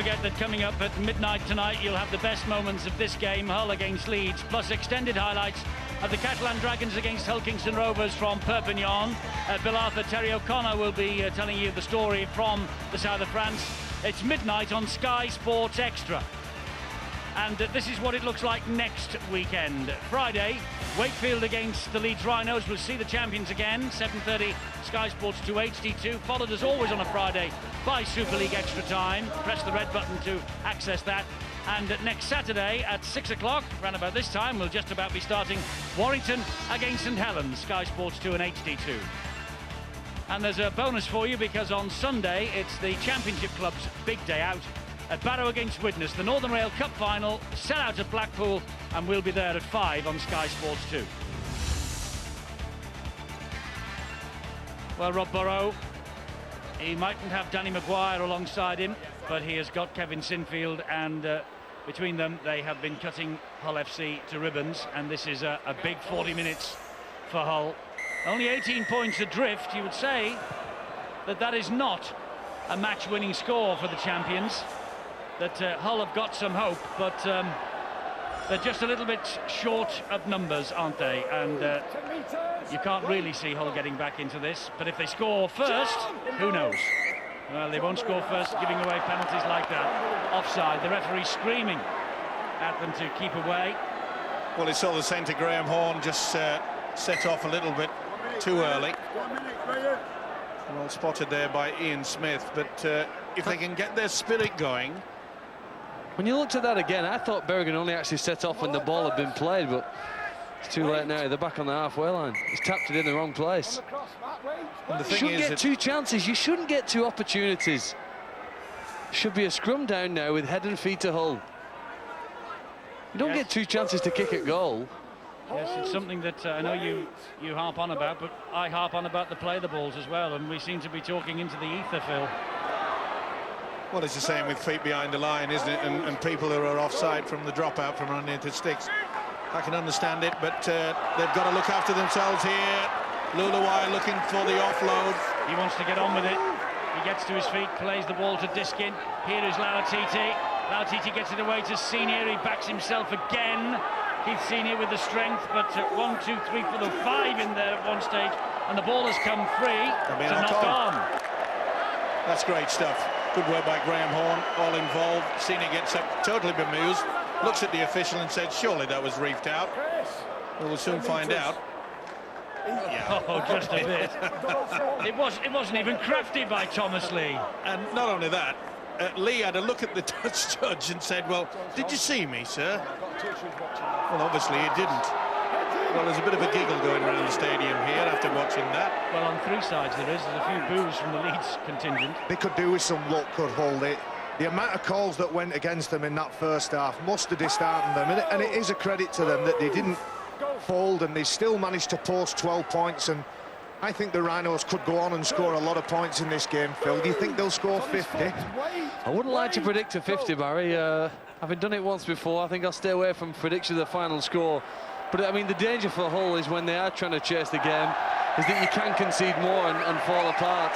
forget that coming up at midnight tonight, you'll have the best moments of this game, Hull against Leeds, plus extended highlights of the Catalan Dragons against Hull Kingston Rovers from Perpignan. Bill Arthur, Terry O'Connor will be telling you the story from the south of France. It's midnight on Sky Sports Extra. And this is what it looks like next weekend. Friday, Wakefield against the Leeds Rhinos. We'll see the champions again. 7:30, Sky Sports 2 HD2. Followed as always on a Friday by Super League Extra Time. Press the red button to access that. And next Saturday at 6 o'clock, around about this time, we'll just about be starting Warrington against St Helens. Sky Sports 2 and HD2. And there's a bonus for you because on Sunday, it's the Championship Club's big day out. At Barrow against Widnes, the Northern Rail Cup final, set out at Blackpool, and we'll be there at 5 on Sky Sports 2. Well, Rob Burrow, he mightn't have Danny Maguire alongside him, but he has got Kevin Sinfield, and between them, they have been cutting Hull FC to ribbons, and this is a big 40 minutes for Hull. Only 18 points adrift. You would say that is not a match-winning score for the champions. That Hull have got some hope, but they're just a little bit short of numbers, aren't they? And you can't really see Hull getting back into this. But if they score first, who knows? Well, they won't score first, giving away penalties like that. Offside, the referee screaming at them to keep away. Well, it's all the centre. Graham Horne just set off a little bit too early. Well spotted there by Ian Smith, but if they can get their spirit going. When you looked at that again, I thought Berrigan only actually set off when the ball had been played, but it's too late now. They're back on the halfway line. He's tapped it in the wrong place. And the You thing shouldn't is get two chances. You shouldn't get two opportunities. Should be a scrum down now with head and feet to Hull. You don't get two chances to kick at goal. Yes, it's something that I know you harp on about, but I harp on about the play the balls as well, and we seem to be talking into the ether, Phil. Well, it's the same with feet behind the line, isn't it? And people who are offside from the dropout from underneath the sticks. I can understand it, but they've got to look after themselves here. Luluwai looking for the offload. He wants to get on with it. He gets to his feet, plays the ball to Diskin. Here is Lauatiti. Lauatiti gets it away to Senior. He backs himself again. Keith Senior with the strength, but 1, 2, 3, 4, 5 in there at one stage, and the ball has come free to knock on. That's great stuff. Good work by Graham Horne, all involved. Senior gets up, totally bemused, looks at the official and said, surely that was reefed out. We'll soon find out. Yeah. Oh, just a bit. It wasn't even crafty by Thomas Lee. And not only that, Lee had a look at the judge and said, well, did you see me, sir? Well, obviously he didn't. Well, there's a bit of a giggle going around the stadium here after watching that. Well, on three sides there's a few boos from the Leeds contingent. They could do with some luck, could hold it. The amount of calls that went against them in that first half must have disheartened them, and it is a credit to them that they didn't fold and they still managed to post 12 points. And I think the Rhinos could go on and score a lot of points in this game, Phil. Do you think they'll score 50? I wouldn't like to predict a 50, Barry. Having done it once before, I think I'll stay away from prediction of the final score. But I mean, the danger for Hull is when they are trying to chase the game, is that you can concede more and fall apart.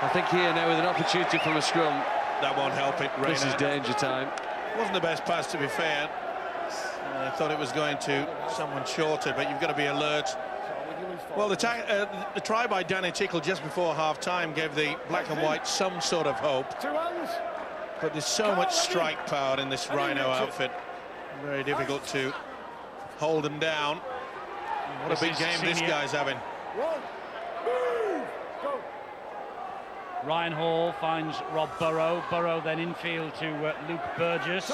I think here now with an opportunity from a scrum, that won't help it. This is danger time. Wasn't the best pass, to be fair. I thought it was going to someone shorter, but you've got to be alert. Well, the try by Danny Tickle just before half-time gave the black and white some sort of hope. But there's so much strike power in this Rhino outfit. Very difficult to hold them down. What a big game this guy's having. Ryan Hall finds Rob Burrow. Burrow then infield to Luke Burgess.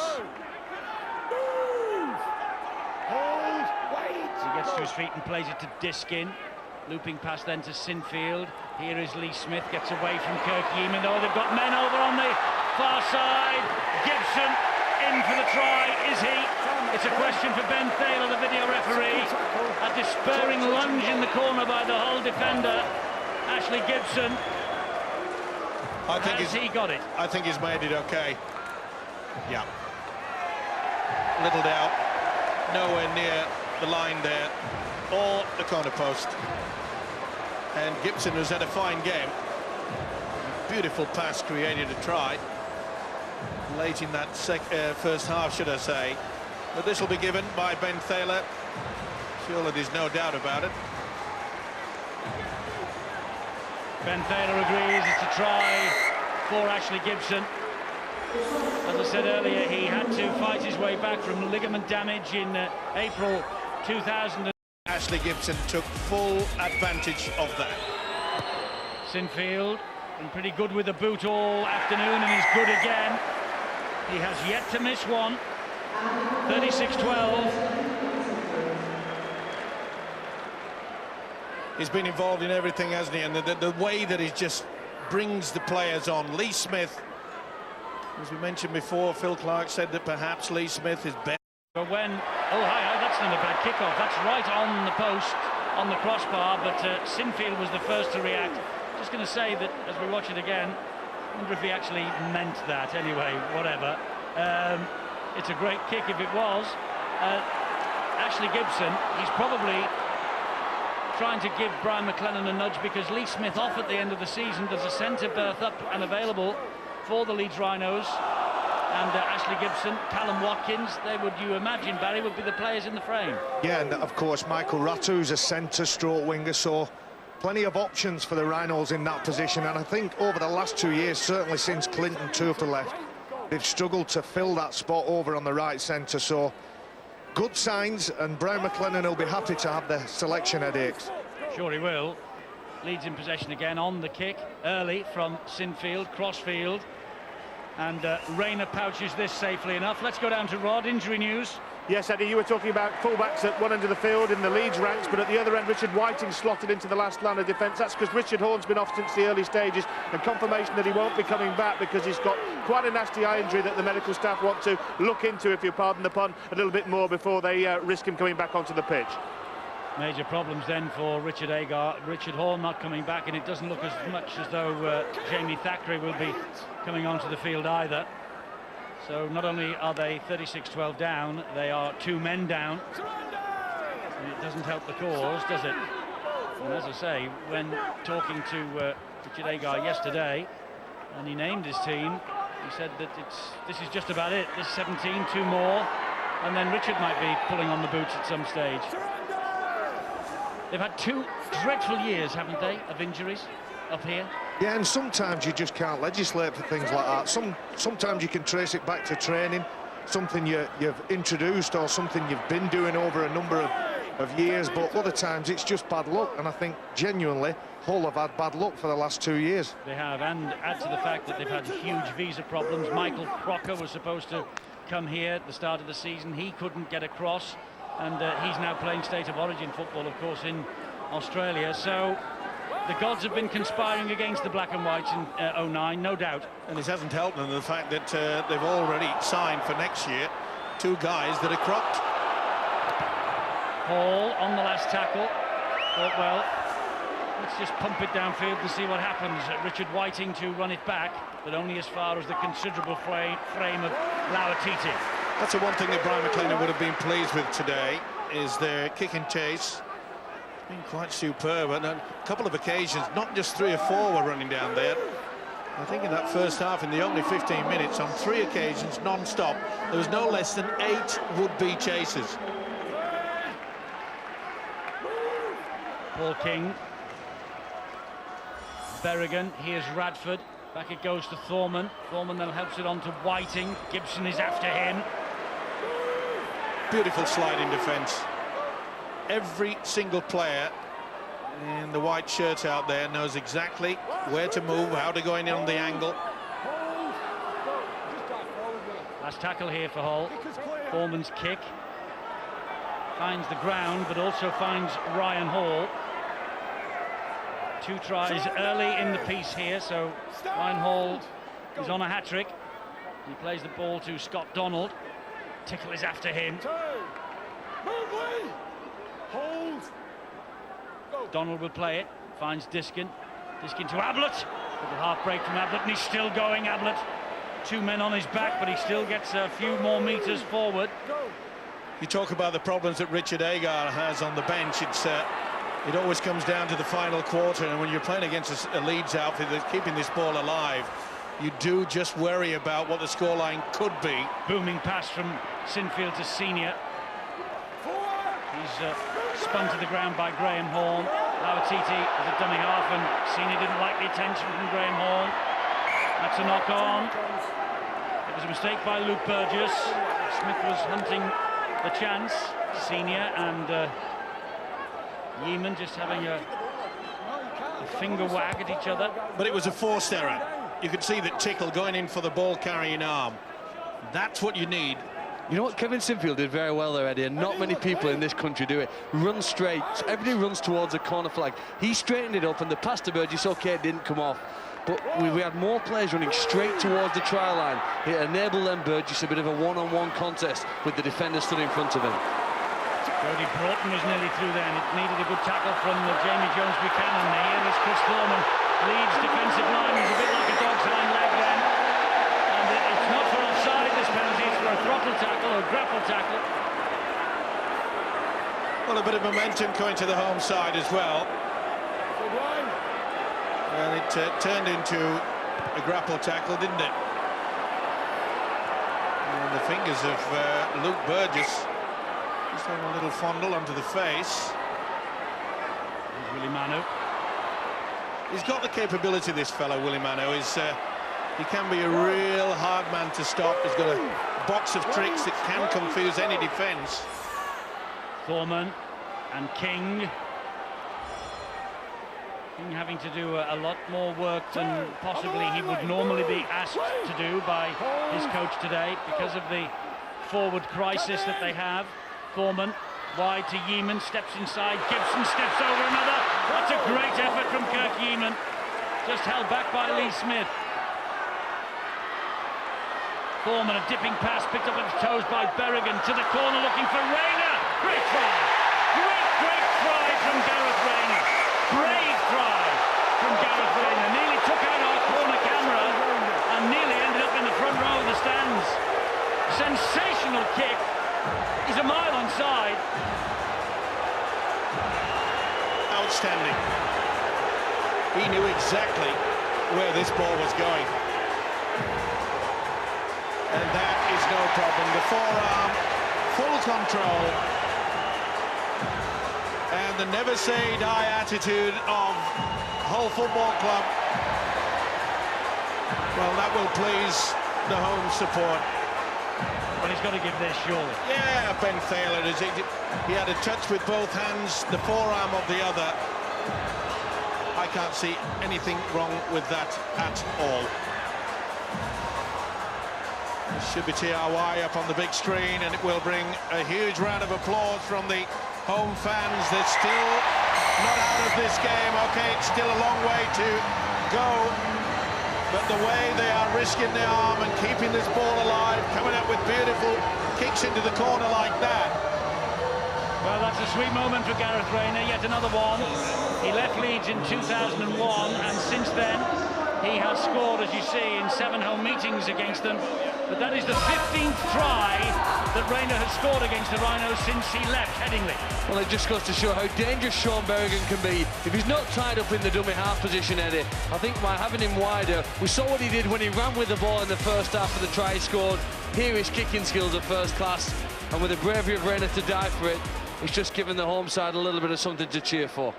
He gets to his feet and plays it to Diskin. Looping pass then to Sinfield. Here is Lee Smith, gets away from Kirk Yeaman. Oh, they've got men over on the far side. Gibson in for the try, is he? It's a question for Ben Thaler, the video referee. A despairing lunge in the corner by the Hull defender, Ashley Gibson. Has he got it? I think he's made it okay. Yeah. Little doubt. Nowhere near the line there, or the corner post. And Gibson has had a fine game. Beautiful pass created a try. late in that first half, should I say. But this will be given by Ben Thaler. Surely there's no doubt about it. Ben Thaler agrees it's a try for Ashley Gibson. As I said earlier, he had to fight his way back from ligament damage in April 2000. Ashley Gibson took full advantage of that. Sinfield been pretty good with the boot all afternoon, and he's good again. He has yet to miss one. 36-12. He's been involved in everything, hasn't he? And the way that he just brings the players on. Lee Smith, as we mentioned before, Phil Clark said that perhaps Lee Smith is better. But when, oh hi, that's not a bad kickoff. That's right on the post, on the crossbar, but Sinfield was the first to react. Just going to say that as we watch it again, I wonder if he actually meant that. Anyway, whatever. It's a great kick if it was. Ashley Gibson, he's probably trying to give Brian McLennan a nudge, because Lee Smith off at the end of the season. There's a centre berth up and available for the Leeds Rhinos. And Ashley Gibson, Callum Watkins, they would, you imagine, Barry, would be the players in the frame. Yeah, and of course Michael Ratu's a centre stroke winger, so plenty of options for the Rhinos in that position. And I think over the last 2 years, certainly since Clinton Tufa left, they've struggled to fill that spot over on the right centre. So good signs, and Brian McLennan will be happy to have the selection headaches. Sure he will. Leeds in possession again on the kick, early from Sinfield, crossfield. And Rayner pouches this safely enough. Let's go down to Rod. Injury news. Yes, Eddie, you were talking about fullbacks at one end of the field in the Leeds ranks, but at the other end, Richard Whiting slotted into the last line of defence. That's because Richard Horne's been off since the early stages, and confirmation that he won't be coming back because he's got quite a nasty eye injury that the medical staff want to look into, if you pardon the pun, a little bit more before they risk him coming back onto the pitch. Major problems then for Richard Agar. Richard Horne not coming back, and it doesn't look as much as though Jamie Thackeray will be coming onto the field either. So not only are they 36-12 down, they are 2 men down. And it doesn't help the cause, does it? And as I say, when talking to Richard Agar yesterday, and he named his team, he said that this is just about it. This 17, 2 more, and then Richard might be pulling on the boots at some stage. They've had 2 dreadful years, haven't they, of injuries up here? Yeah, and sometimes you just can't legislate for things like that. Sometimes you can trace it back to training, something you've introduced or something you've been doing over a number of years, but other times it's just bad luck. And I think genuinely Hull have had bad luck for the last 2 years. They have, and add to the fact that they've had huge visa problems. Michael Crocker was supposed to come here at the start of the season. He couldn't get across, and he's now playing State of Origin football, of course, in Australia. So the gods have been conspiring against the Black and Whites in 09, no doubt. And it hasn't helped them, the fact that they've already signed for next year 2 guys that are cropped. Hall on the last tackle. Thought, well, let's just pump it downfield and see what happens. Richard Whiting to run it back, but only as far as the considerable frame of Lauatiti. That's the one thing that Brian McLennan would have been pleased with today, is their kick and chase. It's been quite superb, and on a couple of occasions, not just 3 or 4 were running down there. I think in that first half, in the opening 15 minutes, on 3 occasions, non-stop, there was no less than 8 would-be chasers. Paul King. Berrigan, here's Radford. Back it goes to Thorman. Thorman then helps it on to Whiting. Gibson is after him. Beautiful sliding defence. Every single player in the white shirt out there knows exactly where to move, how to go in on the angle. Last tackle here for Hull. Thorman's kick finds the ground, but also finds Ryan Hall. 2 tries early in the piece here, so Ryan Hall is on a hat-trick. He plays the ball to Scott Donald. Tickle is after him. Donald will play it, finds Diskin. Diskin to Ablett. Little half break from Ablett, and he's still going, Ablett. 2 men on his back, but he still gets a few more metres forward. You talk about the problems that Richard Agar has on the bench. It always comes down to the final quarter, and when you're playing against a Leeds outfit that's keeping this ball alive, you do just worry about what the scoreline could be. Booming pass from Sinfield to Senior. He's spun to the ground by Graham Horn. Lawatiti is a dummy half, and Senior didn't like the attention from Graham Horn. That's a knock on. It was a mistake by Luke Burgess. Smith was hunting the chance. Senior and Yeaman just having a finger wag at each other. But it was a forced error. You could see that Tickle going in for the ball-carrying arm. That's what you need. You know what Kevin Sinfield did very well there, Eddie, and not many people in this country do it. Run straight. Everybody runs towards the corner flag. He straightened it up, and the pass to Burgess, okay, it didn't come off. But we had more players running straight towards the try line. It enabled them Burgess a bit of a one-on-one contest with the defender stood in front of him. Brodie Broughton was nearly through then. It needed a good tackle from Jamie Jones-Buchanan. Here is Chris Thorman. Leeds defensive line was a bit like a dog's hind leg then. And it's not for offside, this penalty. It's for a throttle tackle or grapple tackle. Well, a bit of momentum going to the home side as well. And it turned into a grapple tackle, didn't it? And the fingers of Luke Burgess. Just having a little fondle onto the face. Here's Willie Manu. He's got the capability, this fellow, Willie Manu. He can be a real hard man to stop. He's got a box of tricks that can confuse any defence. Thorman and King. King having to do a lot more work than possibly he would normally be asked to do by his coach today because of the forward crisis that they have. Thorman wide to Yeaman, steps inside, Gibson steps over another. That's a great effort from Kirk Yeaman, just held back by Lee Smith. Thorman, a dipping pass picked up at the toes by Berrigan to the corner looking for Rayner. Great try, great try from Gareth Rayner. Brave try from Gareth Rayner, nearly took out our corner camera and nearly ended up in the front row of the stands. Sensational kick. He's a mile onside. Outstanding. He knew exactly where this ball was going. And that is no problem. The forearm, full control. And the never say die attitude of Hull Football Club. Well, that will please the home support. But he's got to give this, surely. Yeah, Ben Thaler, he had a touch with both hands, the forearm of the other. I can't see anything wrong with that at all. It should be TRY up on the big screen, and it will bring a huge round of applause from the home fans. They're still not out of this game. Okay, it's still a long way to go. But the way they are risking their arm and keeping this ball alive, coming up with beautiful kicks into the corner like that. Well, that's a sweet moment for Gareth Rayner, yet another one. He left Leeds in 2001, and since then he has scored, as you see, in 7 home meetings against them. But that is the 15th try that Rayner has scored against the Rhinos since he left Headingley. Well, it just goes to show how dangerous Sean Berrigan can be. If he's not tied up in the dummy half position, Eddie, I think by having him wider, we saw what he did when he ran with the ball in the first half of the try he scored. Here his kicking skills are first class, and with the bravery of Rayner to die for it, it's just given the home side a little bit of something to cheer for.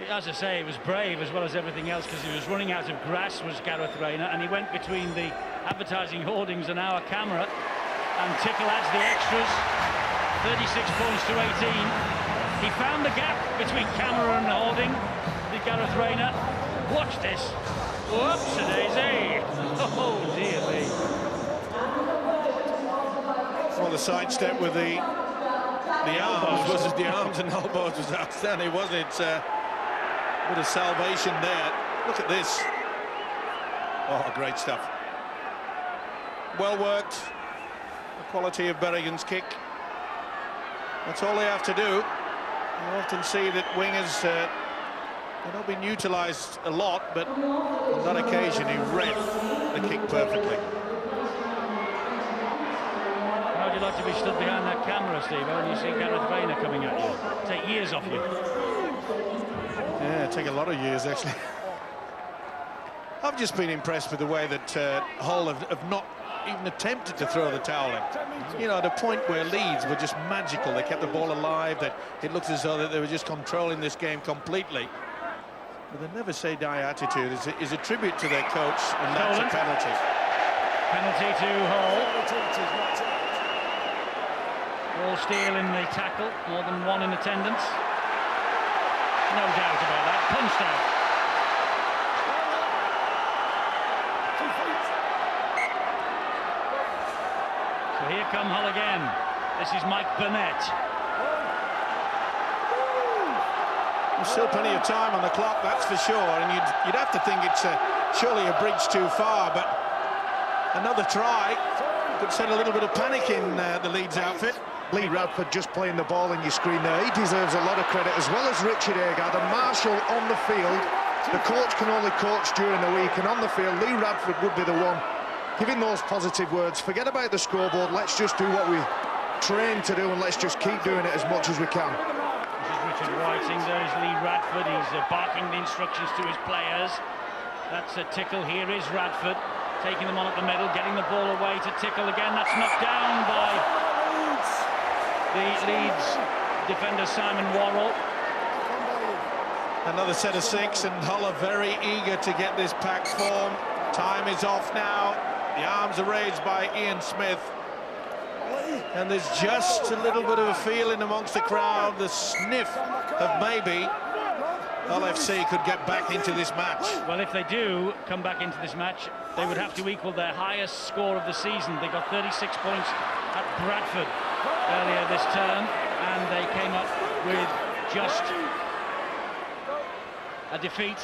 As I say, he was brave as well as everything else, because he was running out of grass, was Gareth Rayner, and he went between the advertising hoardings and our camera, and Tickle adds the extras, 36 points to 18. He found the gap between camera and hoarding, did Gareth Rayner. Watch this. Whoops-a-daisy. Oh, dear me. Well, the sidestep with the arms and elbows was outstanding, wasn't it? Bit of salvation there. Look at this. Oh, great stuff. Well worked. The quality of Berrigan's kick. That's all they have to do. You often see that wingers, they're not being utilised a lot, but on that occasion he read the kick perfectly. How would you like to be stood behind that camera, Steve, when you see Gareth Rayner coming at you? Take years off you. Yeah, take a lot of years, actually. I've just been impressed with the way that Hull have not even attempted to throw the towel in. You know, at a point where Leeds were just magical. They kept the ball alive. That it looked as though that they were just controlling this game completely. But the never-say-die attitude is a tribute to their coach, and that's a penalty. Penalty to Hull. All steel in the tackle, more than one in attendance. No doubt about that. Punched out. So here come Hull again. This is Mike Burnett. There's still plenty of time on the clock, that's for sure, and you'd have to think it's surely a bridge too far, but another try could set a little bit of panic in the Leeds outfit. Lee Radford just playing the ball in your screen there. He deserves a lot of credit, as well as Richard Agard and Marshall on the field. The coach can only coach during the week, and on the field, Lee Radford would be the one giving those positive words. Forget about the scoreboard, let's just do what we trained to do, and let's just keep doing it as much as we can. This is Richard Whiting, there's Lee Radford, he's barking the instructions to his players. That's a Tickle, here is Radford, taking them on at the middle, getting the ball away to Tickle again. That's knocked down by the Leeds defender Simon Worrell. Another set of 6, and Hull are very eager to get this pack form. Time is off now. The arms are raised by Ian Smith. And there's just a little bit of a feeling amongst the crowd, the sniff of maybe Hull FC could get back into this match. Well, if they do come back into this match, they would have to equal their highest score of the season. They got 36 points at Bradford earlier this term, and they came up with just a defeat.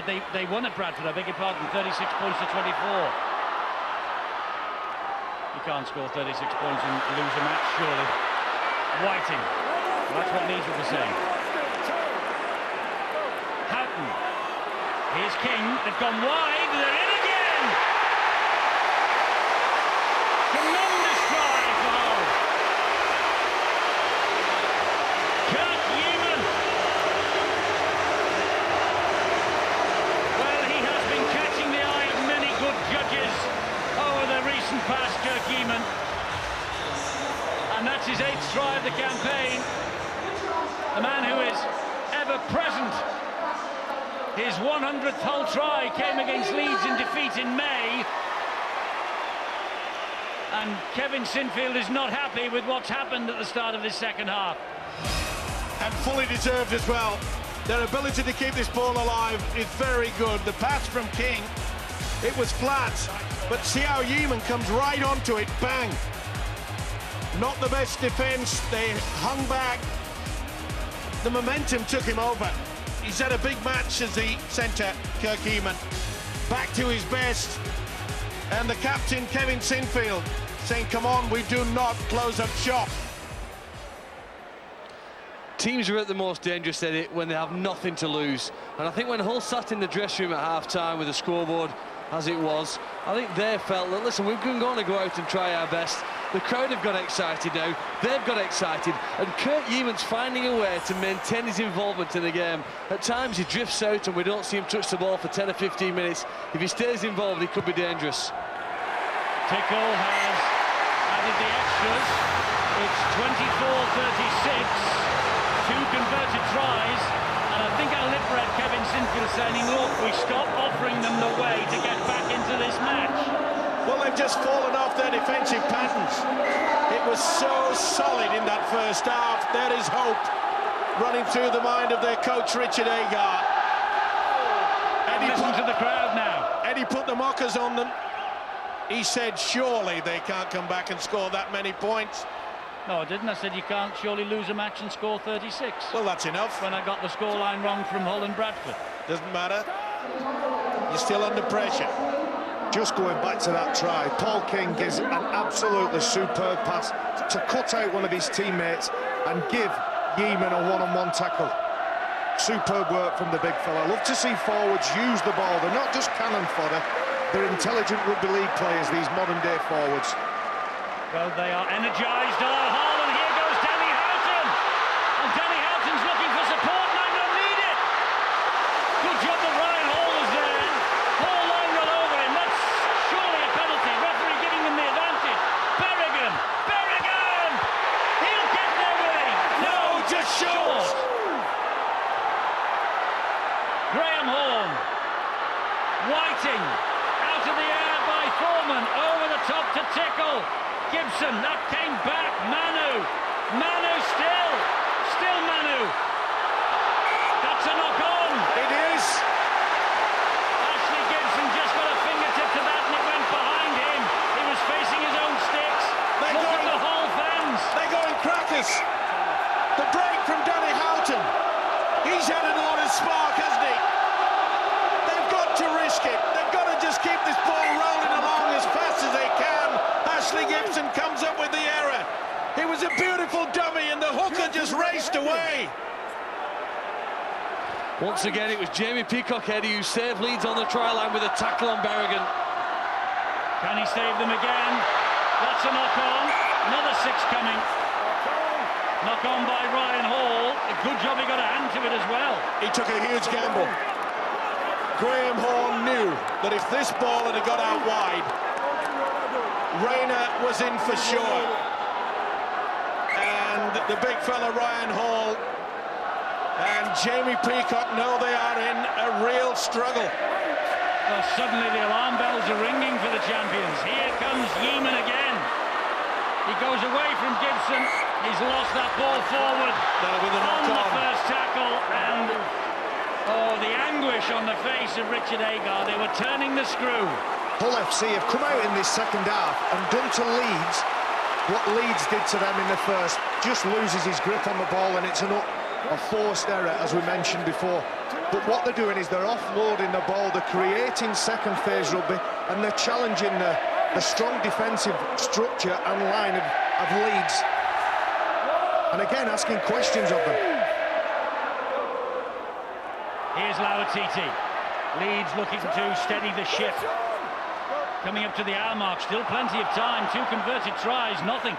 They won at Bradford, I beg your pardon, 36 points to 24. You can't score 36 points and lose a match, surely. Whiting, that's what Leeds were saying. Houghton, here's King, they've gone wide, they're in again! Tremendous try for Hull. Kurt Yeaman. Well, he has been catching the eye of many good judges over the recent past, Kirk Yeaman. And that's his 8th try of the campaign. The man who is ever present. His 100th Hull try came against Leeds in defeat in May. And Kevin Sinfield is not happy with what's happened at the start of this second half. And fully deserved as well. Their ability to keep this ball alive is very good. The pass from King, it was flat, but see how Yeaman comes right onto it, bang. Not the best defence, they hung back. The momentum took him over. He's had a big match as the centre, Kirk Yeaman. Back to his best. And the captain, Kevin Sinfield, saying, come on, we do not close up shop. Teams are at the most dangerous at it when they have nothing to lose. And I think when Hull sat in the dressing room at half-time with the scoreboard as it was, I think they felt that, listen, we're going to go out and try our best. The crowd have got excited now, they've got excited, and Kurt Yeaman's finding a way to maintain his involvement in the game. At times he drifts out and we don't see him touch the ball for 10 or 15 minutes. If he stays involved, he could be dangerous. Tickle has added the extras. It's 24-36, 2 converted tries, and I think our lip-read Kevin Sinfield saying, look, we stop offering them the way to get back into this match. Well, they've just fallen off their defensive patterns. It was so solid in that first half. There is hope running through the mind of their coach, Richard Agard. Listen to the crowd now. Eddie put the mockers on them. He said, surely they can't come back and score that many points. No, I didn't. I said you can't surely lose a match and score 36. Well, that's enough. When I got the scoreline wrong from Hull and Bradford. Doesn't matter. You're still under pressure. Just going back to that try, Paul King gives an absolutely superb pass to cut out one of his teammates and give Yeaman a one-on-one tackle. Superb work from the big fella. Love to see forwards use the ball. They're not just cannon fodder, they're intelligent rugby league players, these modern-day forwards. Well, they are energised, Hull, and here goes Danny Houghton. And Danny Houghton's looking for support, and I don't need it. Good job that Ryan Hall was there. Gibson, that came back. Manu still Manu. That's a knock on. It is. Ashley Gibson just got a fingertip to that and it went behind him. He was facing his own sticks. Look at the Hull fans. They're going crackers. The break from Danny Houghton. He's had an honest spark, hasn't he? They've got to risk it. They've got to just keep this ball rolling along as fast as they can. Ashley Gibson comes up with the error. It was a beautiful dummy and the hooker just raced away. Once again, it was Jamie Peacock-Eddy who saved Leeds on the try line with a tackle on Berrigan. Can he save them again? That's a knock on. Another 6 coming. Knock on by Ryan Hall. A good job he got a hand to it as well. He took a huge gamble. Graham Horne knew that if this ball had got out wide, Rayner was in for sure. And the big fella Ryan Hall and Jamie Peacock know they are in a real struggle. Well, suddenly the alarm bells are ringing for the champions. Here comes Yeaman again. He goes away from Gibson. He's lost that ball forward That'll be the on knock the on. first tackle, and the anguish on the face of Richard Agar. They were turning the screw. Hull FC have come out in this second half and done to Leeds what Leeds did to them in the first. Just loses his grip on the ball, and it's a forced error, as we mentioned before. But what they're doing is they're offloading the ball, they're creating second phase rugby, and they're challenging the strong defensive structure and line of Leeds. And again, asking questions of them. Here's Lauatiti. Leeds looking to steady the ship. Coming up to the hour mark, still plenty of time. 2 converted tries, nothing.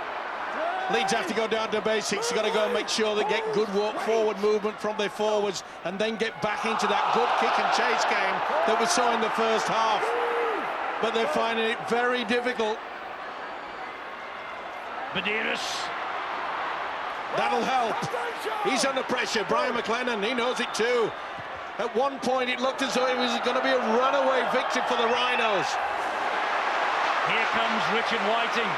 Leeds have to go down to basics. You've got to go and make sure they get good forward movement from their forwards and then get back into that good kick and chase game that we saw in the first half. But they're finding it very difficult. Badiris. That'll help. He's under pressure. Brian McLennan, he knows it too. At one point it looked as though it was going to be a runaway victory for the Rhinos. Here comes Richard Whiting.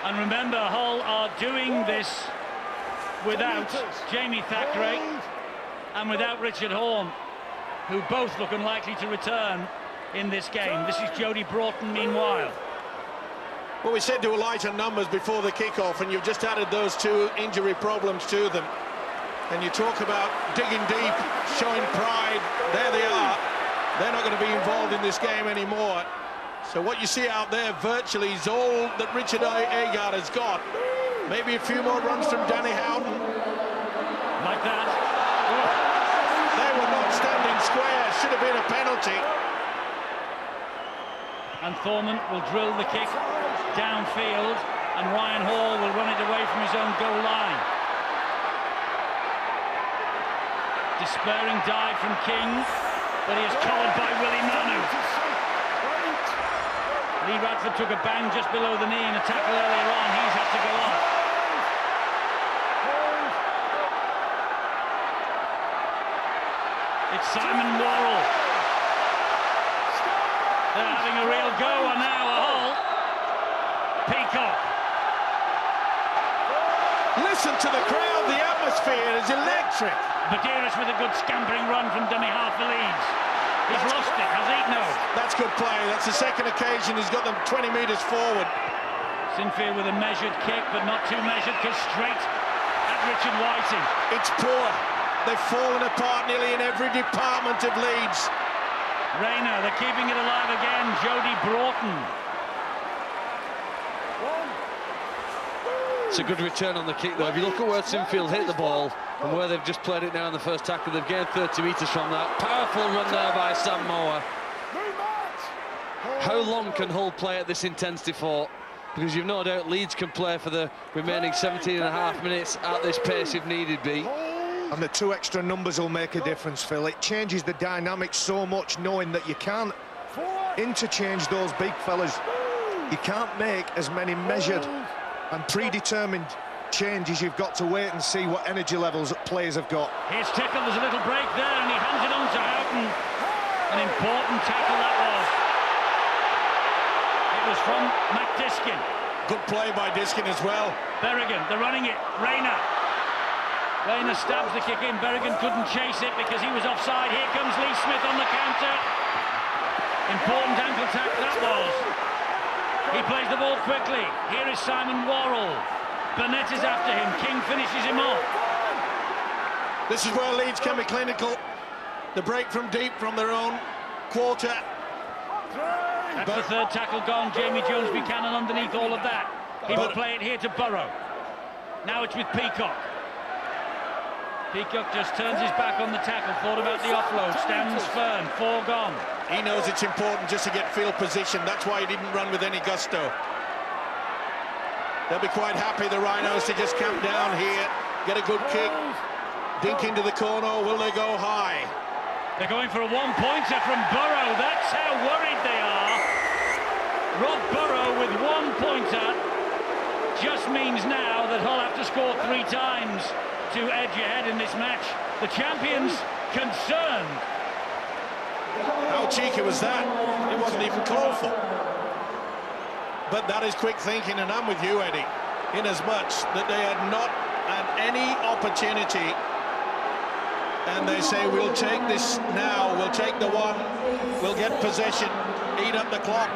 And remember, Hull are doing this without Jamie Thackeray and without Richard Horne, who both look unlikely to return in this game. This is Jody Broughton meanwhile. Well, we said to a lighter numbers before the kickoff, and you've just added those 2 injury problems to them. And you talk about digging deep, showing pride. There they are. They're not going to be involved in this game anymore. So what you see out there virtually is all that Richard Agar has got. Maybe a few more runs from Danny Houghton. Like that. They were not standing square. Should have been a penalty. And Thorman will drill the kick downfield, and Ryan Hall will run it away from his own goal line. Despairing dive from King, but he is collared by Willie Manu. Lee Radford took a bang just below the knee in a tackle earlier on. He's had to go off. It's Simon Worrell. They're having a real go on now, Hull. Peacock. Listen to the crowd. The atmosphere is electric. Badiris with a good scampering run from dummy half for Leeds. He's lost it, has he? No. That's good play. That's the second occasion he's got them 20 metres forward. Sinfield with a measured kick, but not too measured, because straight at Richard Whiting. It's poor. They've fallen apart nearly in every department of Leeds. Rayner, they're keeping it alive again. Jody Broughton. It's a good return on the kick, though. If you look at where Sinfield hit the ball and where they've just played it now in the first tackle, they've gained 30 metres from that. Powerful run there by Sam Moore. How long can Hull play at this intensity for? Because you've no doubt Leeds can play for the remaining 17.5 minutes at this pace if needed be. And the 2 extra numbers will make a difference, Phil. It changes the dynamics so much, knowing that you can't interchange those big fellas. You can't make as many measured and predetermined changes. You've got to wait and see what energy levels players have got. Here's Tickle, there's a little break there, and he hands it on to Houghton. An important tackle that was. It was from McDiskin. Good play by Diskin as well. Berrigan, they're running it. Rayner stabs the kick in. Berrigan couldn't chase it because he was offside. Here comes Lee Smith on the counter. Important ankle tap that was. He plays the ball quickly. Here is Simon Worrell. Burnett is after him. King finishes him off. This is where Leeds can be clinical. The break from deep from their own quarter. That's the third tackle gone. Jamie Jones Buchanan underneath all of that. He will play it here to Burrow. Now it's with Peacock. Peacock just turns his back on the tackle, thought about the offload, stands firm, 4 gone. He knows it's important just to get field position. That's why he didn't run with any gusto. They'll be quite happy, the Rhinos, to just camp down here, get a good kick, dink into the corner. Will they go high? They're going for a one-pointer from Burrow. That's how worried they are. Rob Burrow with 1-pointer just means now that Hull have to score 3 times to edge ahead in this match. The champions concerned. How cheeky was that? It wasn't even called for. But that is quick thinking, and I'm with you, Eddie, in as much that they had not had any opportunity, and they say, we'll take this now, we'll take the one, we'll get possession, eat up the clock.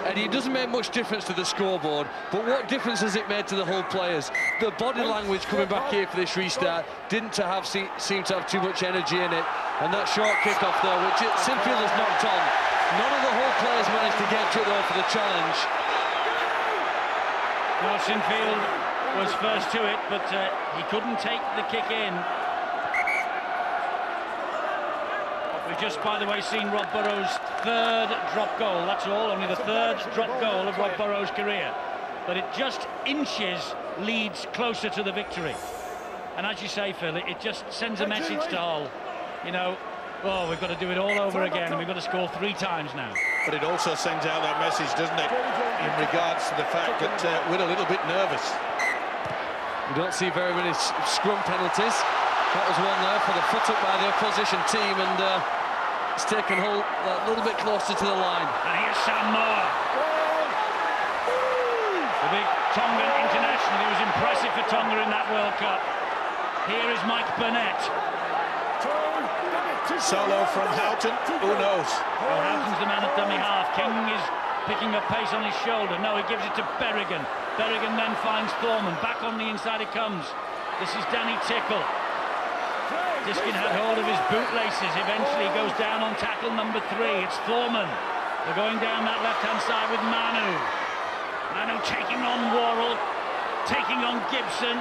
And it doesn't make much difference to the scoreboard, but what difference has it made to the Hull players? The body language coming back here for this restart didn't seem to have too much energy in it, and that short kick-off there, which Sinfield has knocked on. None of the Hull players managed to get to it though for the challenge. Well, Sinfield was first to it, but he couldn't take the kick in. We've just, by the way, seen Rob Burrow's 3rd drop goal. That's all, only the 3rd drop goal of Rob Burrow's career. But it just inches Leeds closer to the victory. And as you say, Phil, it just sends a message to Hull. You know, oh, we've got to do it all over again, and we've got to score 3 times now. But it also sends out that message, doesn't it, in regards to the fact that we're a little bit nervous. We don't see very many scrum penalties. That was one there for the foot up by the opposition team, and it's taken Hull a little bit closer to the line. And here's Sam Moore. The big Tongan international. He was impressive for Tonga in that World Cup. Here is Mike Burnett. Solo from Houghton, who knows? Well, Houghton's the man at dummy half. King is picking up pace on his shoulder. No, he gives it to Berrigan. Berrigan then finds Thorman. Back on the inside it comes. This is Danny Tickle. Diskin had hold of his bootlaces. Eventually goes down on tackle number 3. It's Thorman. They're going down that left-hand side with Manu. Manu taking on Worrell, taking on Gibson,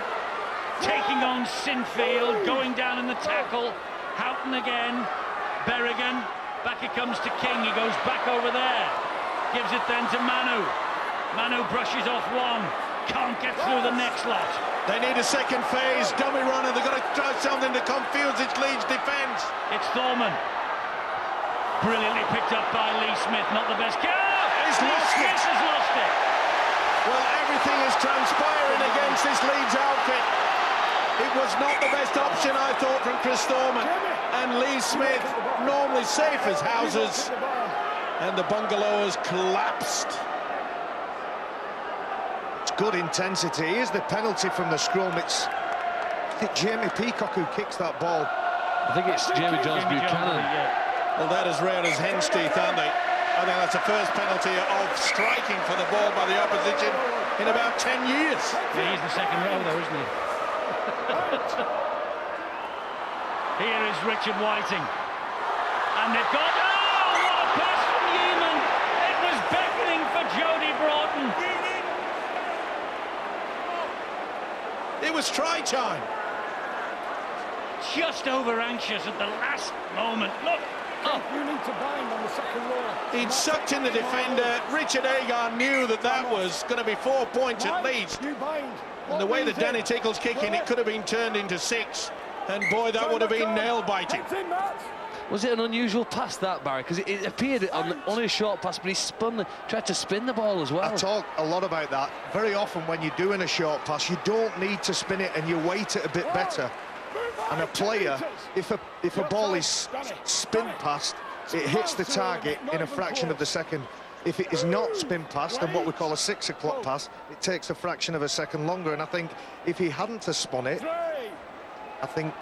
taking on Sinfield, going down in the tackle. Houghton again. Berrigan. Back it comes to King. He goes back over there. Gives it then to Manu. Manu brushes off one. Can't get through the next lot. They need a second phase, dummy runner. They've got to try something to confuse its Leeds defence. It's Thorman. Brilliantly picked up by Lee Smith. Not the best. He's lost it. Smith has lost it. Well, everything is transpiring against this Leeds outfit. It was not the best option, I thought, from Chris Thorman. And Lee Smith, normally safe as houses. And the bungalow has collapsed. Good intensity. Here's the penalty from the scrum. It's Jamie Peacock who kicks that ball. I think it's Jamie Jones Buchanan. Well, they're as rare as hen's teeth, aren't they? I think that's the first penalty of striking for the ball by the opposition in about 10 years. Yeah, he's the second row though, isn't he? Here is Richard Whiting. And they've got... Oh, what a pass from Newman! It was beckoning for Jody Broughton. It was try time. Just over anxious at the last moment. Look. Oh. You need to bind on the second roll. He'd sucked in the defender. Richard Agar knew that that was going to be 4 points at least. You bind. And the way that Danny Tickle's kicking, it could have been turned into 6. And boy, that would have been nail-biting. Was it an unusual pass, that, Barry? Because it appeared on a short pass, but he tried to spin the ball as well. I talk a lot about that. Very often when you're doing a short pass, you don't need to spin it and you weight it a bit better. And a player, if a ball is spin past, it hits the target in a fraction of the second. if it is not spin pass, then what we call a 6 o'clock pass, it takes a fraction of a second longer. And I think if he hadn't have spun it, I think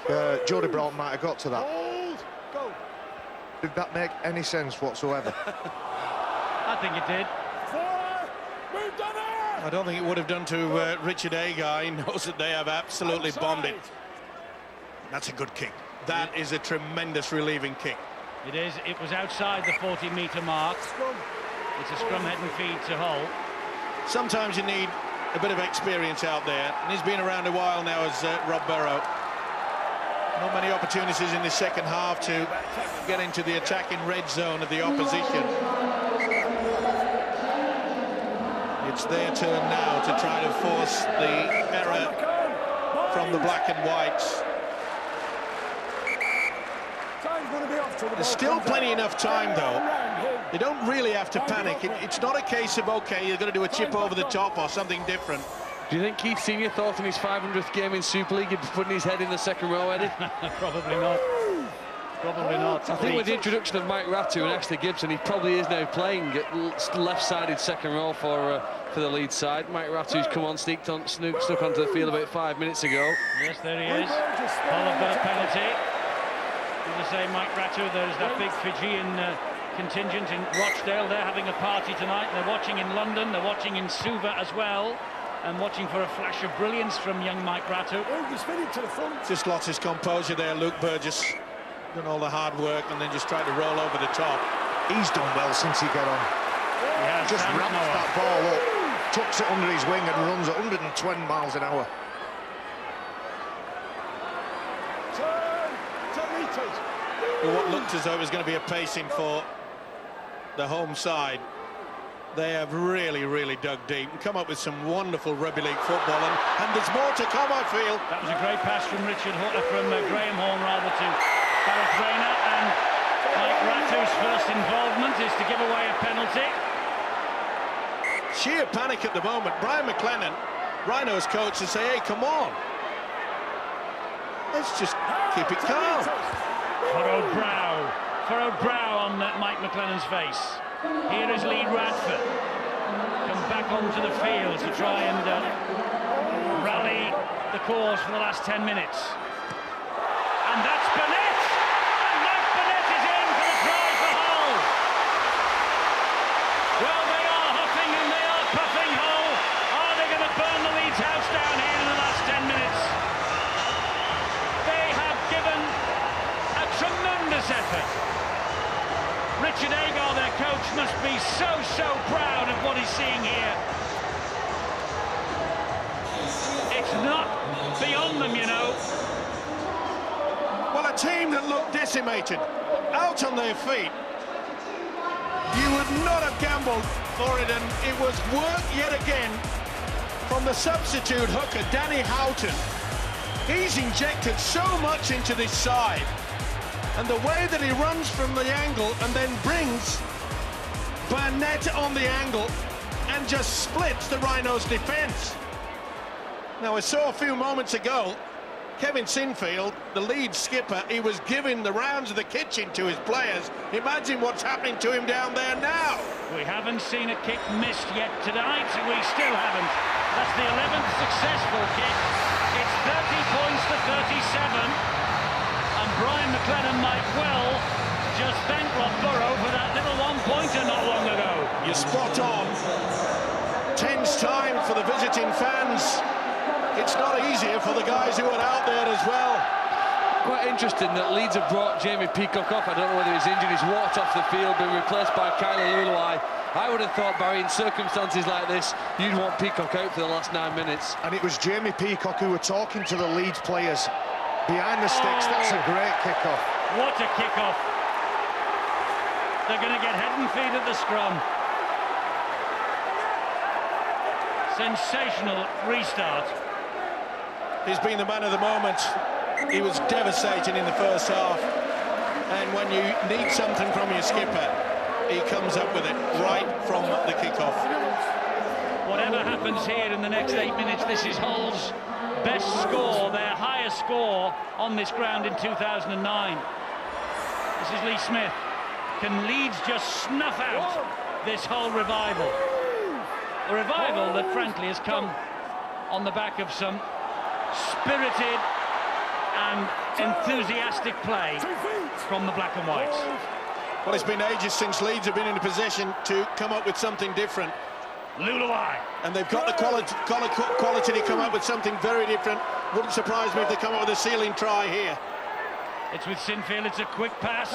Jody Brown might have got to that. Did that make any sense whatsoever? I think it did. I don't think it would have done to Richard Agar. He knows that they have absolutely bombed it. That's a good kick. That is a tremendous relieving kick. It is. It was outside the 40-metre mark. It's a scrum head and feed to Hull. Sometimes you need a bit of experience out there, and he's been around a while now as Rob Burrow. Not many opportunities in the second half to get into the attacking red zone of the opposition. It's their turn now to try to force the error from the black and whites. There's still plenty enough time, though. You don't really have to panic. It's not a case of, OK, you're going to do a chip over the top or something different. Do you think Keith Senior thought in his 500th game in Super League he'd be putting his head in the second row, Eddie? Probably not. Probably not. I think with the introduction of Mike Ratu and Ashley Gibson, he probably is now playing left-sided second row for the Leeds side. Mike Ratu's come on, snuck onto the field about 5 minutes ago. Yes, there he is. Hull have got a penalty. As I say, Mike Ratu, there's that big Fijian contingent in Rochdale. They're having a party tonight. They're watching in London. They're watching in Suva as well. And watching for a flash of brilliance from young Mike Ratu. Just lost his composure there, Luke Burgess. Done all the hard work and then just tried to roll over the top. He's done well since he got on. Just ramps that ball up, tucks it under his wing and runs at 120 miles an hour. 10 metres. Well, what looked as though it was going to be a pacing for the home side, they have really, really dug deep and come up with some wonderful rugby league football, and there's more to come, I feel. That was a great pass from Graham Horn rather to Gareth Rayner, and Mike Ratu's first involvement is to give away a penalty. Sheer panic at the moment. Brian McLennan, Rhino's coach, to say, hey, come on, let's just keep it calm. Furrowed brow on Mike McLennan's face. Here is Lee Radford, come back onto the field to try and rally the cause for the last 10 minutes. And that's Burnett! And Mike Burnett is in for the try for Hull! Well, they are huffing and they are puffing Hull. Are they going to burn the Leeds house down here in the last 10 minutes? They have given a tremendous effort. Richard Agar, their coach, must be so proud of what he's seeing here. It's not beyond them, you know. Well, a team that looked decimated, out on their feet. You would not have gambled for it, and it was work yet again from the substitute hooker, Danny Houghton. He's injected so much into this side. And the way that he runs from the angle and then brings Burnett on the angle and just splits the Rhinos' defence. Now, I saw a few moments ago, Kevin Sinfield, the lead skipper, he was giving the rounds of the kitchen to his players. Imagine what's happening to him down there now. We haven't seen a kick missed yet tonight. We still haven't. That's the 11th successful kick. It's 30 points to 37. And Brian McLennan might well just thank Rob Burrow for that little one-pointer not long ago. You're spot on. Tense time for the visiting fans. It's not easier for the guys who are out there as well. Quite interesting that Leeds have brought Jamie Peacock off. I don't know whether he's injured. He's walked off the field, been replaced by Kyler Luluai. I would have thought, Barry, in circumstances like this, you'd want Peacock out for the last 9 minutes. And it was Jamie Peacock who were talking to the Leeds players. Behind the sticks, that's a great kick-off. What a kick-off. They're going to get head and feet at the scrum. Sensational restart. He's been the man of the moment. He was devastating in the first half. And when you need something from your skipper, he comes up with it right from the kick-off. Whatever happens here in the next 8 minutes, this is Hull's best score, their highest score on this ground in 2009. This is Lee Smith. Can Leeds just snuff out this whole revival. A revival that frankly has come on the back of some spirited and enthusiastic play from the black and whites. Well, it's been ages since Leeds have been in a position to come up with something different. Luluai. And they've got the quality to come up with something very different. Wouldn't surprise me if they come up with a ceiling try here. It's with Sinfield, it's a quick pass.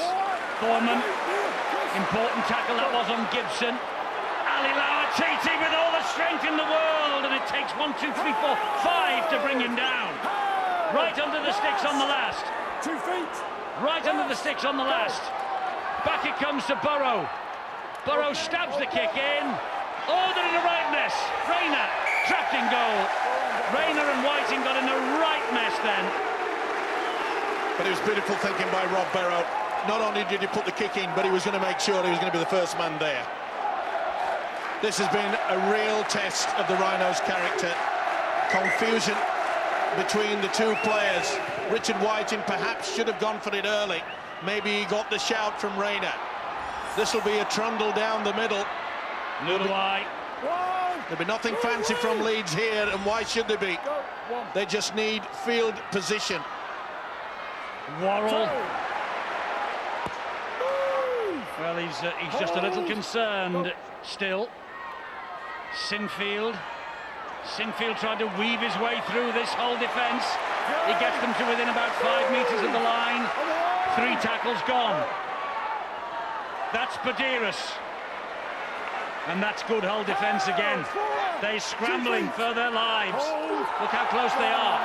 Foreman, important tackle that was on Gibson. Ali Lauatiti with all the strength in the world, and it takes 1, 2, 3, 4, 5 to bring him down. Right under the sticks on the last. 2 feet. Right under the sticks on the last. Back it comes to Burrow. Burrow stabs the kick in. Oh, they're in a right mess. Rayner trapped in goal. Rayner and Whiting got in a right mess then. But it was beautiful thinking by Rob Burrow. Not only did he put the kick in, but he was going to make sure he was going to be the first man there. This has been a real test of the Rhinos' character. Confusion between the two players. Richard Whiting perhaps should have gone for it early. Maybe he got the shout from Rayner. This will be a trundle down the middle. Luluai. There'll be nothing fancy from Leeds here, and why should they be? They just need field position. Worrell. Well, he's just a little concerned still. Sinfield tried to weave his way through this whole defence. He gets them to within about 5 metres of the line. 3 tackles gone. That's Badiris. And that's good Hull defence again. They're scrambling for their lives. Look how close they are.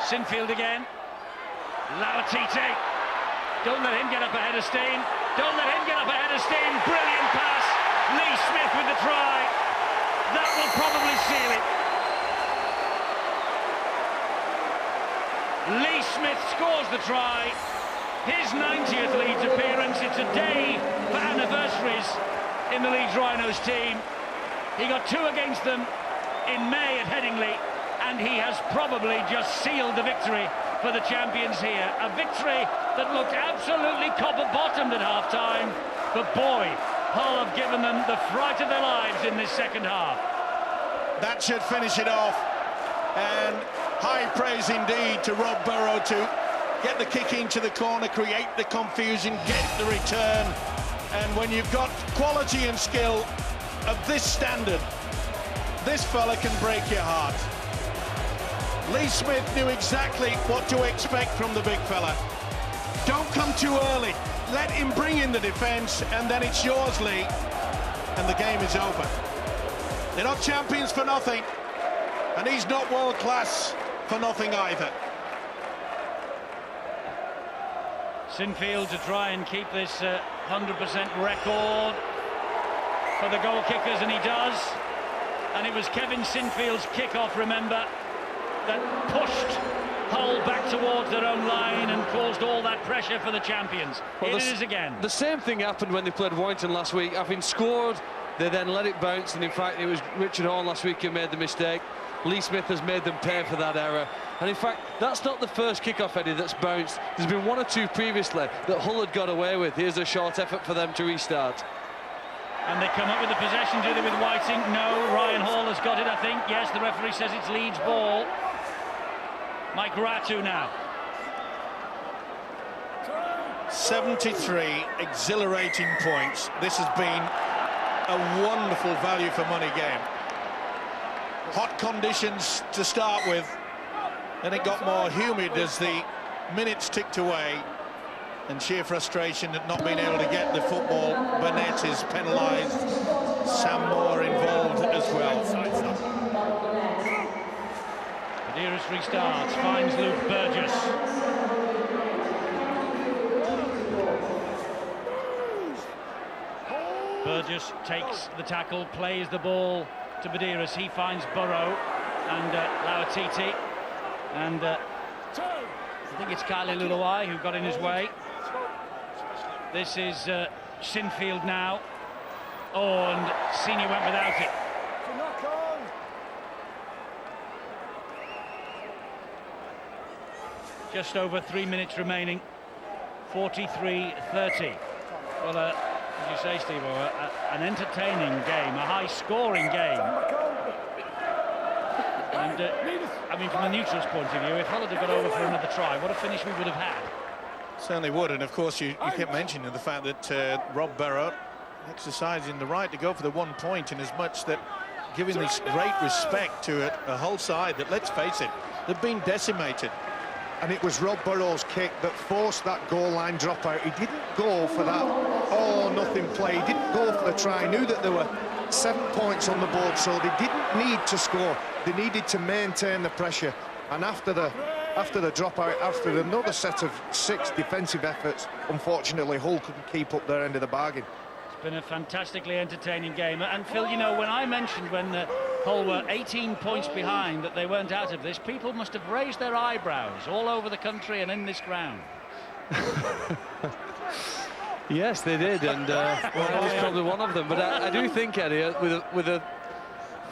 Sinfield again. Lauatiti. Don't let him get up ahead of steam. Don't let him get up ahead of steam. Brilliant pass. Lee Smith with the try. That will probably seal it. Lee Smith scores the try. His 90th Leeds appearance. It's a day for anniversaries in the Leeds Rhinos team. He got 2 against them in May at Headingley, and he has probably just sealed the victory for the champions here. A victory that looked absolutely copper-bottomed at half-time, but boy, Hull have given them the fright of their lives in this second half. That should finish it off, and high praise indeed to Rob Burrow to get the kick into the corner, create the confusion, get the return. And when you've got quality and skill of this standard, this fella can break your heart. Lee Smith knew exactly what to expect from the big fella. Don't come too early. Let him bring in the defence, and then it's yours, Lee. And the game is over. They're not champions for nothing, and he's not world-class for nothing either. Sinfield to try and keep this 100% record for the goal kickers, and he does. And it was Kevin Sinfield's kick-off, remember, that pushed Hull back towards their own line and caused all that pressure for the champions. Well, it is again. The same thing happened when they played Warrington last week. Having scored, they then let it bounce, and in fact it was Richard Horne last week who made the mistake. Lee Smith has made them pay for that error. And in fact, that's not the first kick-off, Eddie, that's bounced. There's been 1 or 2 previously that Hull had got away with. Here's a short effort for them to restart. And they come up with the possession, do they, with Whiting? No, Ryan Hall has got it, I think. Yes, the referee says it's Leeds' ball. Mike Ratu now. 73 exhilarating points. This has been a wonderful value for money game. Hot conditions to start with, and it got more humid as the minutes ticked away, and sheer frustration at not being able to get the football. Burnett is penalised, Sam Moore involved as well. Badiris restarts, finds Luke Burgess. Burgess takes the tackle, plays the ball to Badiris. He finds Burrow and Lauatiti, and I think it's Kylie Luluai who got in his way. This is Sinfield now. Oh, and Senior went without it. Just over 3 minutes remaining. 43-30. Well, as you say, Steve, an entertaining game, a high-scoring game. And, I mean, from the neutral's point of view, if Hull had got over for another try, what a finish we would have had. Certainly would, and of course you kept mentioning the fact that Rob Burrow exercising the right to go for the 1 point, in as much that giving this great respect to a Hull side that, let's face it, they've been decimated. And it was Rob Burrow's kick that forced that goal line dropout. He didn't go for that all-or-nothing play. He didn't go for the try. He knew that there were 7 points on the board, so they didn't need to score. They needed to maintain the pressure. And after the dropout, after another set of 6 defensive efforts, unfortunately, Hull couldn't keep up their end of the bargain. It's been a fantastically entertaining game. And Phil, you know, when I mentioned when Hull were 18 points behind that they weren't out of this, people must have raised their eyebrows all over the country and in this ground. Yes, they did, and I was probably one of them. But I do think, Eddie, with a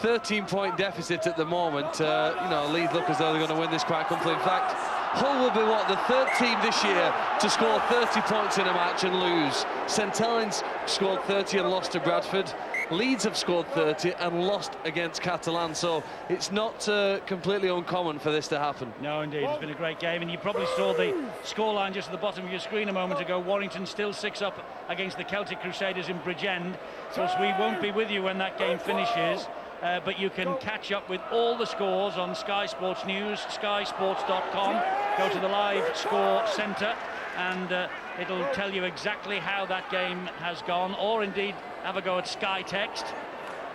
13-point deficit at the moment, you know, Leeds look as though they're going to win this quite comfortably. In fact, Hull will be, what, the 3rd team this year to score 30 points in a match and lose. St Helens scored 30 and lost to Bradford. Leeds have scored 30 and lost against Catalan, so it's not completely uncommon for this to hapen. No, indeed, it's been a great game, and you probably saw the scoreline just at the bottom of your screen a moment ago. Warrington still 6 up against the Celtic Crusaders in Bridgend. Of course, we won't be with you when that game finishes. But you can catch up with all the scores on Sky Sports News, skysports.com. Go to the live score centre and it'll tell you exactly how that game has gone, or indeed have a go at Sky Text.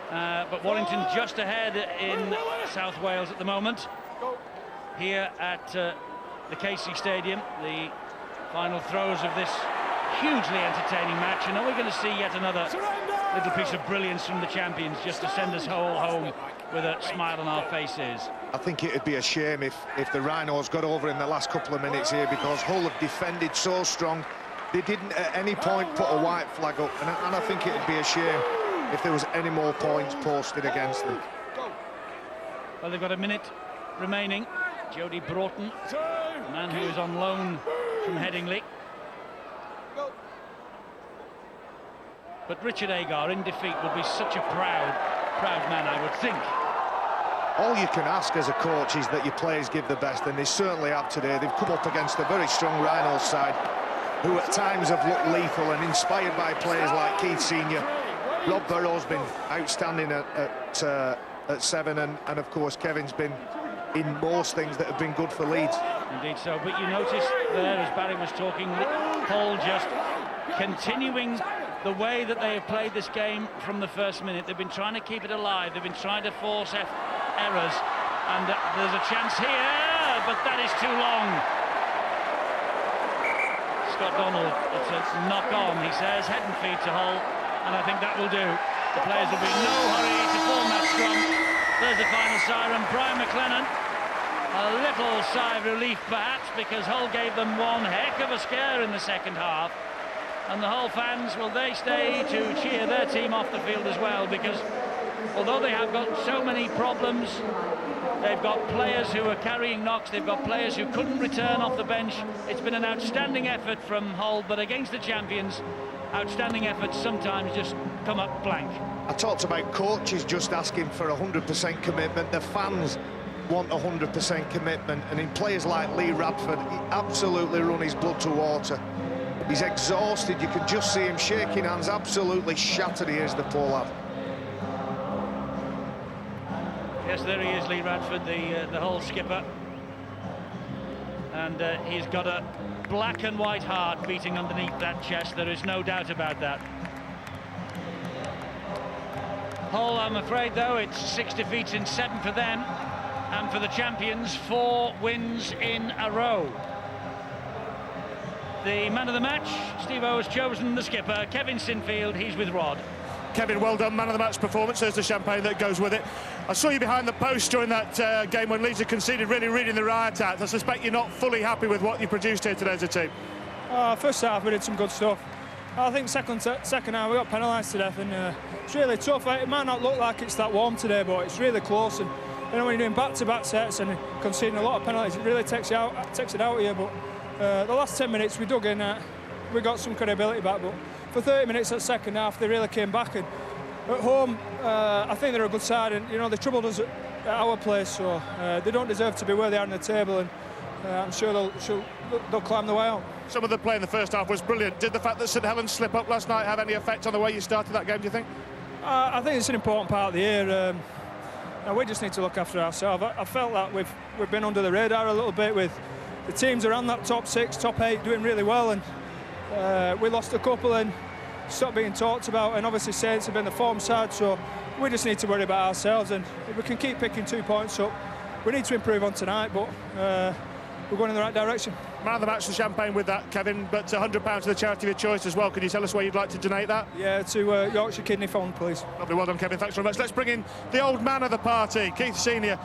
But Warrington just ahead in South Wales at the moment. Here at the Casey Stadium, the final throes of this hugely entertaining match. And are we going to see yet another little piece of brilliance from the champions just to send us all home with a smile on our faces? I think it would be a shame if the Rhinos got over in the last couple of minutes here, because Hull have defended so strong. They didn't at any point put a white flag up, and I think it would be a shame if there was any more points posted against them. Well, they've got a minute remaining. Jody Broughton, the man who is on loan from Headingley. But Richard Agar in defeat would be such a proud man, I would think. All you can ask as a coach is that your players give the best, and they certainly have today. They've come up against a very strong Rhinos side, who at times have looked lethal, and inspired by players like Keith Senior. Rob Burrow's been outstanding at 7, and of course Kevin's been in most things that have been good for Leeds. Indeed so, but you notice there, as Barry was talking, Hull just continuing the way that they have played this game from the first minute. They've been trying to keep it alive. They've been trying to force errors. And there's a chance here, but that is too long. Scott Donald, it's a knock on, he says, head and feet to Hull, and I think that will do. The players will be in no hurry to form that scrum. There's the final siren. Brian McLennan, a little sigh of relief perhaps, because Hull gave them one heck of a scare in the second half. And the Hull fans, will they stay to cheer their team off the field as well? Because although they have got so many problems, they've got players who are carrying knocks, they've got players who couldn't return off the bench. It's been an outstanding effort from Hull, but against the champions, outstanding efforts sometimes just come up blank. I talked about coaches just asking for 100% commitment. The fans want 100% commitment, and in players like Lee Radford, he absolutely run his blood to water. He's exhausted. You can just see him shaking hands, absolutely shattered he is, the poor lad. Yes, there he is, Lee Radford, the Hull skipper. And he's got a black and white heart beating underneath that chest. There is no doubt about that. Hull, I'm afraid, though, it's 6 defeats in 7 for them. And for the champions, 4 wins in a row. The man of the match, Steve-O has chosen the skipper, Kevin Sinfield. He's with Rod. Kevin, well done, man of the match performance. There's the champagne that goes with it. I saw you behind the post during that game when Leeds had conceded, really reading the riot act. I suspect you're not fully happy with what you produced here today as a team. First half we did some good stuff. I think second half we got penalised to death, and it's really tough. It might not look like it's that warm today, but it's really close. And you know, when you're doing back-to-back sets and conceding a lot of penalties, it really takes it out of you. But the last 10 minutes we dug in, we got some credibility back, but for 30 minutes at second half, they really came back. And at home, I think they're a good side, and they troubled us at our place, so they don't deserve to be where they are in the table, and I'm sure they'll climb the way out. Some of the play in the first half was brilliant. Did the fact that St Helens slip up last night have any effect on the way you started that game, do you think? I think it's an important part of the year. We just need to look after ourselves. I felt that we've been under the radar a little bit with the teams around that top 6, top 8 doing really well, and we lost a couple and stopped being talked about, and obviously Saints have been the form side, so we just need to worry about ourselves, and if we can keep picking 2 points up, we need to improve on tonight, but we're going in the right direction. Man of the match, the champagne with that, Kevin, but £100 to the charity of your choice as well. Can you tell us where you'd like to donate that? Yeah, to Yorkshire Kidney Fund, please. Lovely, well done, Kevin, thanks very much. Let's bring in the old man of the party, Keith Senior.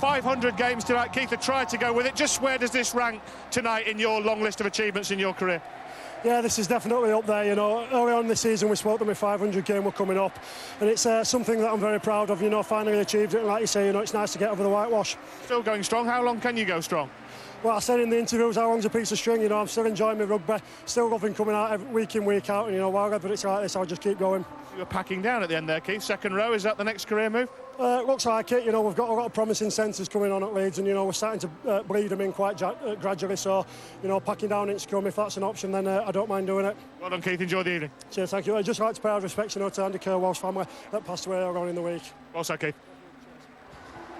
500 games tonight. Keith, I tried to go with it. Just where does this rank tonight in your long list of achievements in your career? Yeah, this is definitely up there. Early on this season we spoke that my 500 game were coming up, and it's something that I'm very proud of. Finally achieved it, and like you say, it's nice to get over the whitewash. Still going strong. How long can you go strong? Well, I said in the interviews, how long's a piece of string? I'm still enjoying my rugby, still loving coming out week in, week out, and wherever it's like this, I'll just keep going. You were packing down at the end there, Keith. Second row, is that the next career move? Looks like it. We've got a lot of promising centres coming on at Leeds, and we're starting to bleed them in quite gradually. So, packing down in scrum, if that's an option, then I don't mind doing it. Well done, Keith. Enjoy the evening. Cheers, thank you. I'd just like to pay our respects, to Andy Kerwell's family that passed away earlier on in the week. Well said, Keith.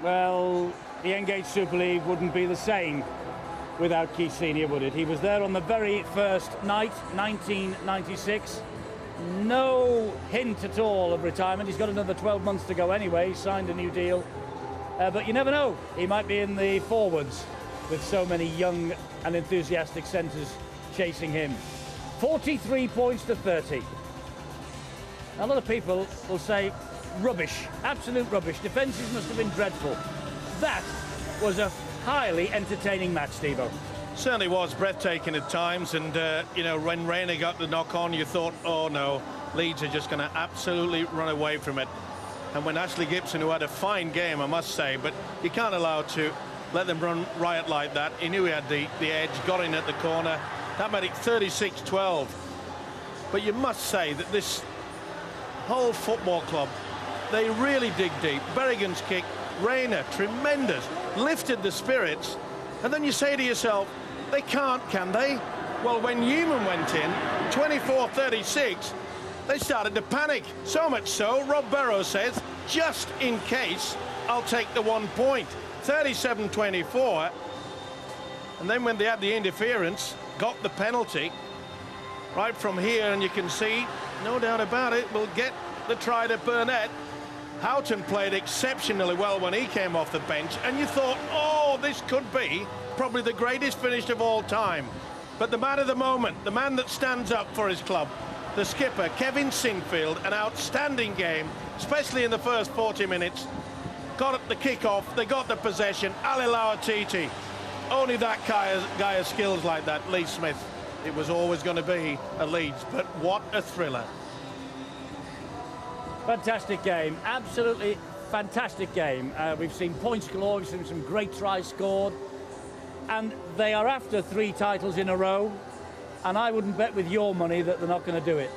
Well, the Engage Super League wouldn't be the same without Keith Senior, would it? He was there on the very first night, 1996. No hint at all of retirement. He's got another 12 months to go anyway. He signed a new deal. But you never know. He might be in the forwards with so many young and enthusiastic centres chasing him. 43 points to 30. A lot of people will say, rubbish, absolute rubbish. Defences must have been dreadful. That was a highly entertaining match, Steve-O. Certainly was breathtaking at times, and when Rayner got the knock on, you thought, oh no, Leeds are just going to absolutely run away from it. And when Ashley Gibson, who had a fine game, I must say, but you can't allow to let them run riot like that. He knew he had the edge, got in at the corner. That made it 36-12. But you must say that this whole football club, they really dig deep. Berrigan's kick, Rayner, tremendous, lifted the spirits. And then you say to yourself, they can't, can they? Well, when Newman went in, 24-36, they started to panic. So much so, Rob Barrow says, just in case, I'll take the 1 point. 37-24. And then when they had the interference, got the penalty, right from here, and you can see, no doubt about it, we'll get the try to Burnett. Houghton played exceptionally well when he came off the bench, and you thought, oh, this could be probably the greatest finish of all time. But the man of the moment, the man that stands up for his club, the skipper, Kevin Sinfield, an outstanding game, especially in the first 40 minutes. Got the kick-off, they got the possession. Ali Lauatiti, only that guy has skills like that. Lee Smith, it was always going to be a Leeds, but what a thriller. Fantastic game, absolutely fantastic game. We've seen points galore, we've seen some great tries scored, and they are after 3 titles in a row, and I wouldn't bet with your money that they're not going to do it.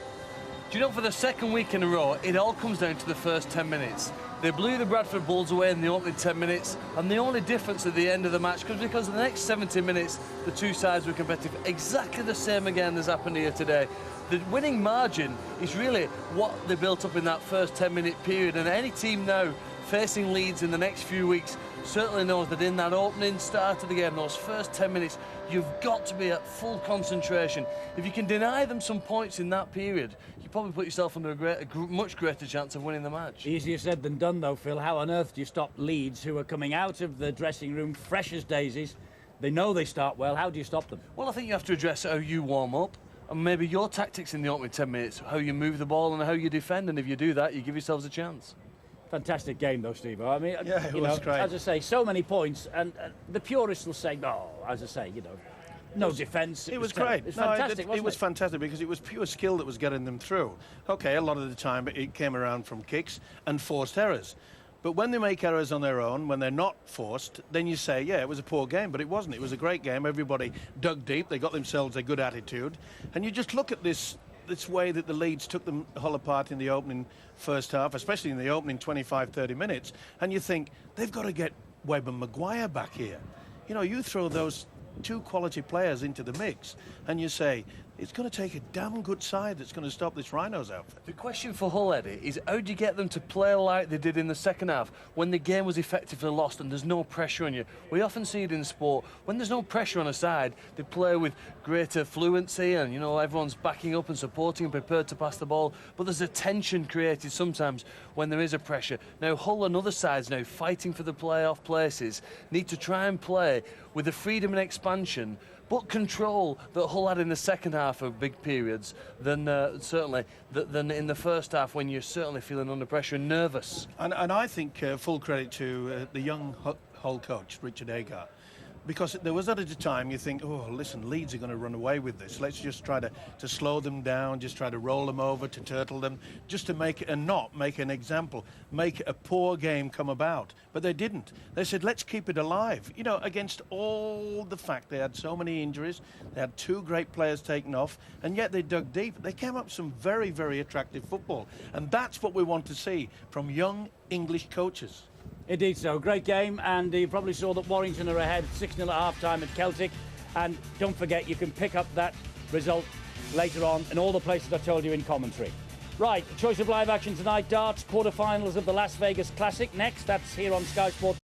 Do you know, for the second week in a row, it all comes down to the first 10 minutes. They blew the Bradford Bulls away in the opening 10 minutes, and the only difference at the end of the match was because in the next 70 minutes, the two sides were competitive. Exactly the same again as happened here today. The winning margin is really what they built up in that first 10-minute period, and any team now facing Leeds in the next few weeks certainly knows that in that opening start of the game, those first 10 minutes, you've got to be at full concentration. If you can deny them some points in that period, you probably put yourself under a much greater chance of winning the match. Easier said than done, though, Phil. How on earth do you stop Leeds, who are coming out of the dressing room fresh as daisies? They know they start well. How do you stop them? Well, I think you have to address how you warm up, and maybe your tactics in the opening 10 minutes, how you move the ball and how you defend, and if you do that, you give yourselves a chance. Fantastic game, though, Steve. I mean, yeah, it was great. As I say, so many points, and the purists will say, "Oh, as I say, no defence." It was great. It was fantastic. It was fantastic because it was pure skill that was getting them through. Okay, a lot of the time it came around from kicks and forced errors. But when they make errors on their own, when they're not forced, then you say, yeah, it was a poor game, but it wasn't. It was a great game. Everybody dug deep. They got themselves a good attitude. And you just look at this this way that the Leeds took them Hull apart in the opening first half, especially in the opening 25-30 minutes, and you think they've got to get Webb and Maguire back here. You know, you throw those two quality players into the mix and you say it's going to take a damn good side that's going to stop this Rhinos outfit. The question for Hull, Eddie, is how do you get them to play like they did in the second half when the game was effectively lost and there's no pressure on you? We often see it in sport. When there's no pressure on a side, they play with greater fluency and, you know, everyone's backing up and supporting and prepared to pass the ball. But there's a tension created sometimes when there is a pressure. Now, Hull and other sides now fighting for the playoff places need to try and play with the freedom and expansion but control that Hull had in the second half of big periods than certainly than in the first half when you're certainly feeling under pressure and nervous. And I think full credit to the young Hull coach, Richard Agar, because there was at a time you think, oh, listen, Leeds are going to run away with this. Let's just try to slow them down, just try to roll them over, to turtle them, just to make and not make an example, make a poor game come about. But they didn't. They said, let's keep it alive. You know, against all the fact they had so many injuries, they had two great players taken off, and yet they dug deep. They came up with some very, very attractive football. And that's what we want to see from young English coaches. Indeed so. Great game, and you probably saw that Warrington are ahead 6-0 at half-time at Celtic. And don't forget, you can pick up that result later on in all the places I told you in commentary. Right, choice of live action tonight, darts, quarter-finals of the Las Vegas Classic. Next, that's here on Sky Sport